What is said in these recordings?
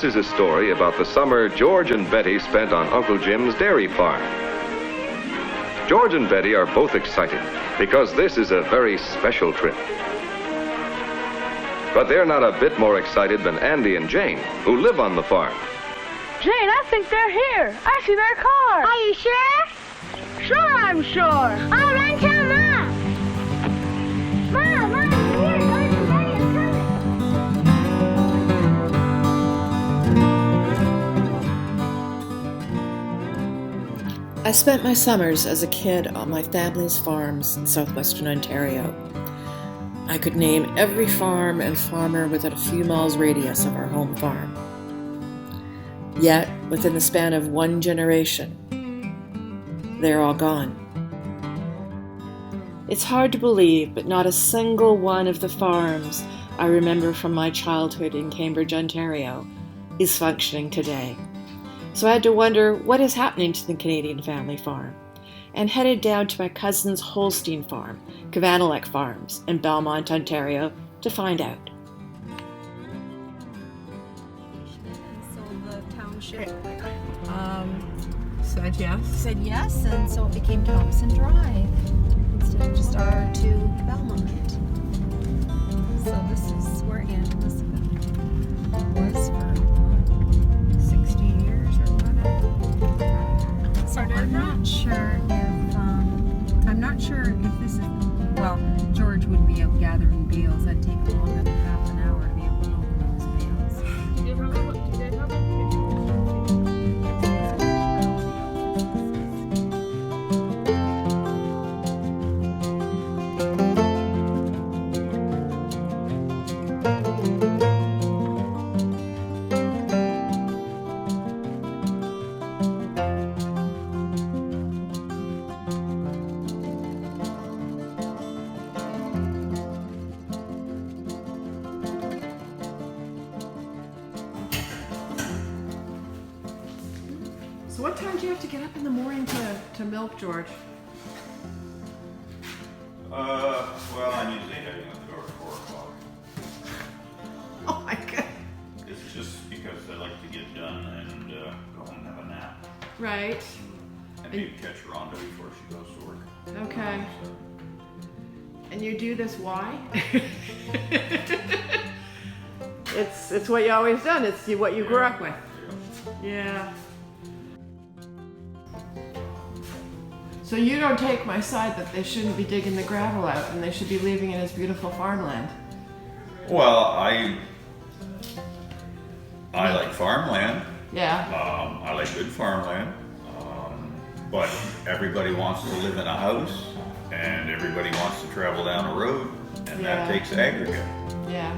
This is a story about the summer George and Betty spent on Uncle Jim's dairy farm. George and Betty are both excited because this is a very special trip. But they're not a bit more excited than Andy and Jane, who live on the farm. Jane, I think they're here. I see their car. Are you sure? Sure, I'm sure. I'll run tell Mom. Mom, here, George and Betty are coming. I spent my summers as a kid on my family's farms in southwestern Ontario. I could name every farm and farmer within a few miles radius of our home farm. Yet, within the span of one generation, they're all gone. It's hard to believe, but not a single one of the farms I remember from my childhood in Cambridge, Ontario, is functioning today. So I had to wonder what is happening to the Canadian family farm, and headed down to my cousin's Holstein farm, Kavanalek Farms, in Belmont, Ontario, to find out. So the township said yes, and so it became Thompson Drive instead of just R2 Belmont. So this is where Aunt Elizabeth was for 60 years or whatever. So I'm not sure if this is, well, George would be out gathering bales. That'd take longer than half an hour to be able to open those bales. Do they have a So what time do you have to get up in the morning to milk, George? Well, I'm usually heading out the door at 4 o'clock. Oh my God. It's just because I like to get done and go home and have a nap. Right. And maybe catch Rhonda before she goes to work. Okay. And you do this why? It's what you always done. It's what you grew up with. Yeah. So you don't take my side that they shouldn't be digging the gravel out and they should be leaving it as beautiful farmland. Well, I like farmland. Yeah. I like good farmland. But everybody wants to live in a house and everybody wants to travel down a road, and that takes aggregate. Yeah.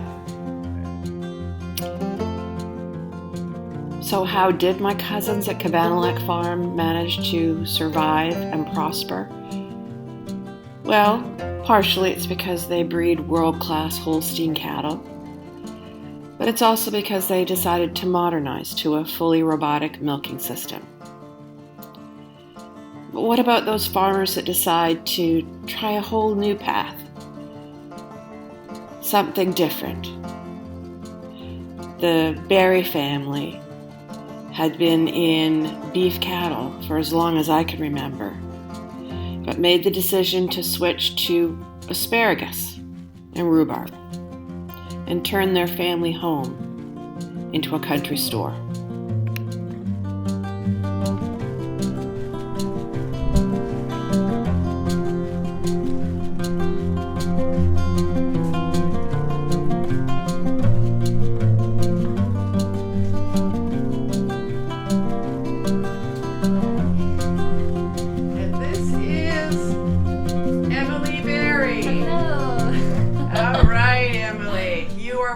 So how did my cousins at Kavanalek Farm manage to survive and prosper? Well, partially it's because they breed world-class Holstein cattle, but it's also because they decided to modernize to a fully robotic milking system. But what about those farmers that decide to try a whole new path? Something different. The Barry family had been in beef cattle for as long as I can remember, but made the decision to switch to asparagus and rhubarb and turn their family home into a country store.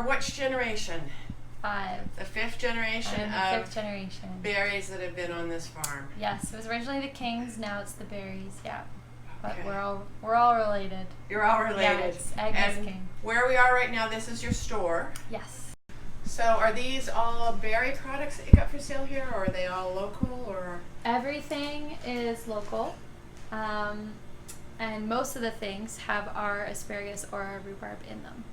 Which generation? 5. The 5th generation I'm of the 5th generation. berries that have been on this farm. Yes, it was originally the Kings, now it's the Berries, yeah. But Okay. we're all related. You're all related. Yeah, it's Agnes And King. where we are right now, this is your store. Yes. So are these all berry products that you got for sale here, or are they all local, or? Everything is local. And most of the things have our asparagus or our rhubarb in them.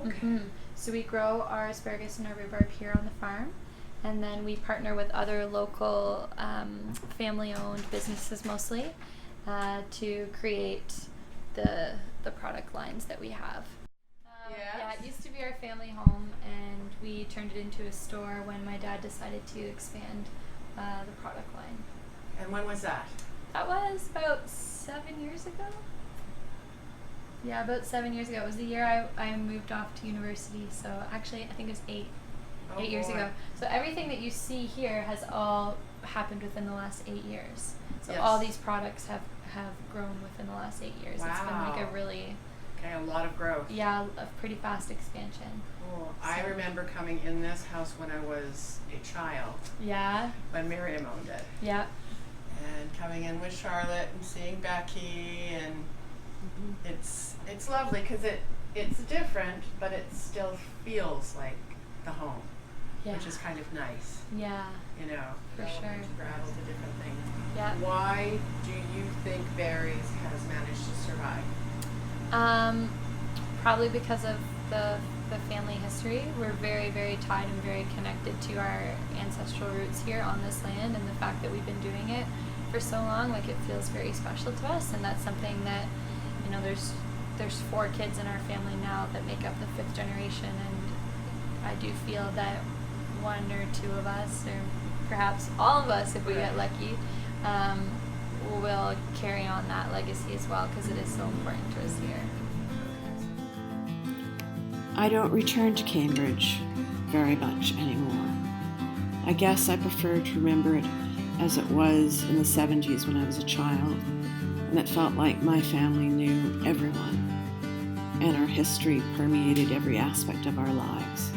Okay. So we grow our asparagus and our rhubarb here on the farm. And then we partner with other local family-owned businesses mostly to create the product lines that we have. Yeah, it used to be our family home, and we turned it into a store when my dad decided to expand the product line. And when was that? That was about 7 years ago. Yeah, about 7 years ago. It was the year I moved off to university, so actually I think it was 8 years ago. So everything that you see here has all happened within the last 8 years. So all these products have grown within the last 8 years. It's been like a really... Okay, a lot of growth. Yeah, a pretty fast expansion. Cool. I remember coming in this house when I was a child. Yeah. When Miriam owned it. Yeah. And coming in with Charlotte and seeing Becky, and it's lovely because it's different, but it still feels like the home, which is kind of nice. Yeah. You know, for sure. To gravel to different things. Yeah. Why do you think Barry's has managed to survive? Probably because of the family history. We're very, very tied and very connected to our ancestral roots here on this land, and the fact that we've been doing it for so long, like, it feels very special to us. And that's something that, you know, there's 4 kids in our family now that make up the 5th generation, and I do feel that 1 or 2 of us, or perhaps all of us if we get lucky, will carry on that legacy as well, because it is so important to us here. I don't return to Cambridge very much anymore. I guess I prefer to remember it as it was in the 70s when I was a child, and it felt like my family knew everyone, and our history permeated every aspect of our lives.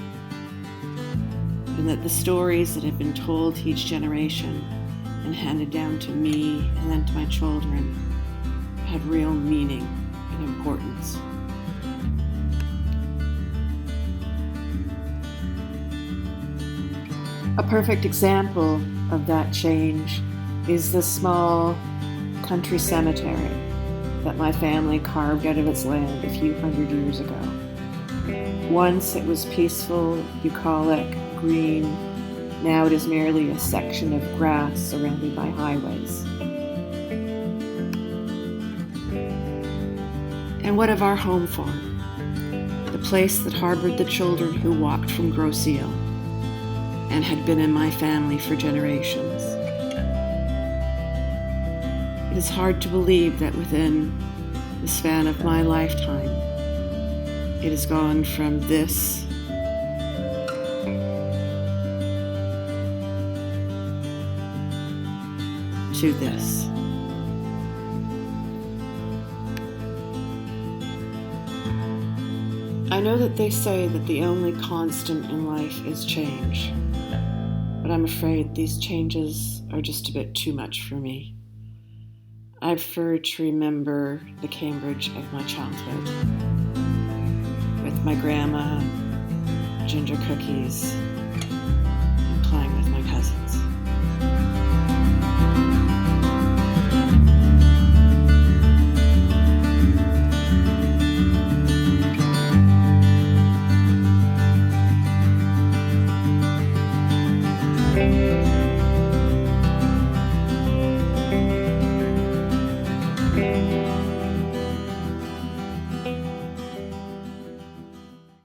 And that the stories that had been told to each generation and handed down to me and then to my children had real meaning and importance. A perfect example of that change is the small country cemetery that my family carved out of its land a few hundred years ago. Once it was peaceful, bucolic, green. Now it is merely a section of grass surrounded by highways. And what of our home farm? The place that harbored the children who walked from Grosse Ile and had been in my family for generations. It is hard to believe that within the span of my lifetime, it has gone from this to this. I know that they say that the only constant in life is change, but I'm afraid these changes are just a bit too much for me. I prefer to remember the Cambridge of my childhood, with my grandma, ginger cookies, and playing with my cousins.